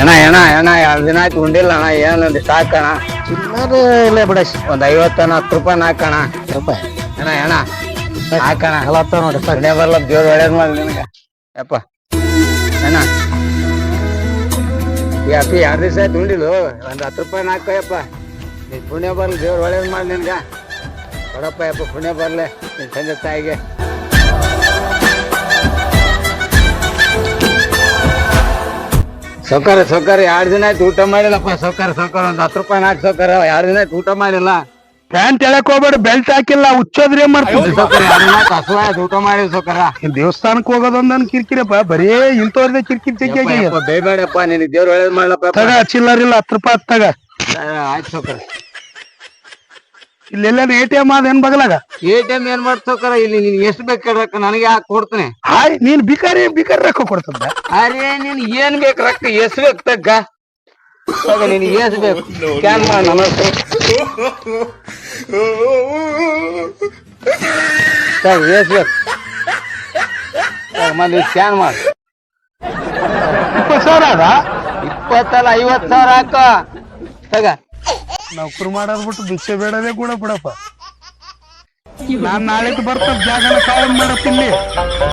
ಅಣ್ಣ ಅಣ್ಣ ಅಣ್ಣ 2 ದಿನ ಆಯ್ತು ಉಂಡಿಲ್ಲ ಅಣ್ಣ. ಏನಂದ್ರೆ ಸಾಕಣ ಚಿಲ್ಲರೆ ಇಲ್ಲ ಬಿಡ. ಒಂದ್ 50 10 ರೂಪಾಯಿ ಹಾಕಣ. ರೂಪಾಯಿ ಅಣ್ಣ ಅಣ್ಣ ಹಾಕಣ. ಹಲತ್ತ ನೋಡಿ ಸರ್. ಪುಣ್ಯ ಬರ್ಲ ದೇವ್ರು ಒಳ್ಳೇದ್ ಮಾಡಿ ನಿನಗ ಯಪ್ಪ ಅಣ್ಣ. ಅಪ್ಪಿ 2 ದಿವಸ ಆಯ್ತು ಉಂಡಿಲು. ಒಂದ್ 10 ರೂಪಾಯಿ ಹಾಕಯಪ್ಪ. ನೀನ್ ಪುಣ್ಯ ಬರ್ಲಿ ದೇವ್ರು ಒಳ್ಳೇದ್ ಮಾಡಿ ನಿನ್ಗ. ಕೊಡಪ್ಪ ಯಪ್ಪ ಪುಣ್ಯ ಬರ್ಲೆ ನಿನ್ ತಂದೆ ತಾಯಿಗೆ. ಸೌಕರ್ಯ 2 ದಿನ ಆಯ್ತು ಊಟ ಮಾಡಿಲ್ಲಪ್ಪ. ಸೌಕರ್ಯ ಒಂದ್ 10 ರೂಪಾಯಿ ಹಾಕಿ ಸೌಕರ್ಯ. 2 ದಿನ ಆಯ್ತು ಊಟ ಮಾಡಿಲ್ಲ. ಪ್ಯಾಂಟ್ ಎಳಕ್ ಹೋಗ್ಬೇಡ, ಬೆಲ್ಟ್ ಹಾಕಿಲ್ಲ, ಹುಚ್ಚೋದ್ರಿ ಏನ್ ಮಾಡ್ತೀವಿ. ಸೌಕರ್ಯ 2 ದಿನ ಆಯ್ತು ಹಸುವ ಆಯ್ತು ಊಟ ಮಾಡಿ ಸೌಕರ್ಯ. ದೇವಸ್ಥಾನಕ್ ಹೋಗೋದೊಂದನ್ ಕಿರಿಕಿರಪ್ಪ, ಬರೀ ಇಂಥವ್ರದೇ ಕಿರಿಕಿರಿ ತೆಗಿ. ಬೇಬೇಡಪ್ಪ ನಿನಗೆ ದೇವ್ರು ಒಳ್ಳೇದ್ ಮಾಡ್ಲಪ್ಪ. ತಗ ಚಿಲ್ಲರಿಲ್ಲ 10 ರೂಪಾಯಿ ತಗ. ಆಯ್ತು ಸೌಕರ್ಯ. ಇಲ್ಲೆಲ್ಲ ATM ಅದೇನ್ ಬಗಲಾಗ. ATM ಏನ್ ಮಾಡ್ತ ಸೌಕರ್ಯ? ಇಲ್ಲಿ ನೀನ್ ಎಷ್ಟು ಬೇಕು ರೊಕ್ಕ ನನಗೆ ಹಾಕಿ ಕೊಡ್ತೀನಿ. ಹಾಯ್ ನೀನ್ ಬಿಕಾರಿ ರೊಕ್ಕ ಕೊಡ್ತದ. ಅರೆ ನೀನ್ ಏನ್ ಬೇಕು ರೊಕ್ಕ ಎಷ್ಟು ಬೇಕು ತಗ್ಗ. ನೀನ್ ಎಷ್ಟು ಬೇಕು ಸ್ಕ್ಯಾನ್ ಮಾಡ. ನಮಸ್ತೆ ಎಷ್ಟು ಬೇಕು ಮಂದಿ ಸ್ಕ್ಯಾನ್ ಮಾಡ. 20,000 ಅದ. 20 ಅಲ್ಲ 50,000 ಹಾಕ ತಗ. ನೌಕರಿ ಮಾಡೋದ್ ಬಿಟ್ಟು ಭಿಕ್ಷೆ ಬೇಡದೇ ಕೂಡ ಬಿಡಪ್ಪ. ನಾನ್ ನಾಳೆ ಬರ್ತದ ಜಾಗನ ಕಾಯಂ ಮಾಡತ್ತಿಲ್ಲಿ.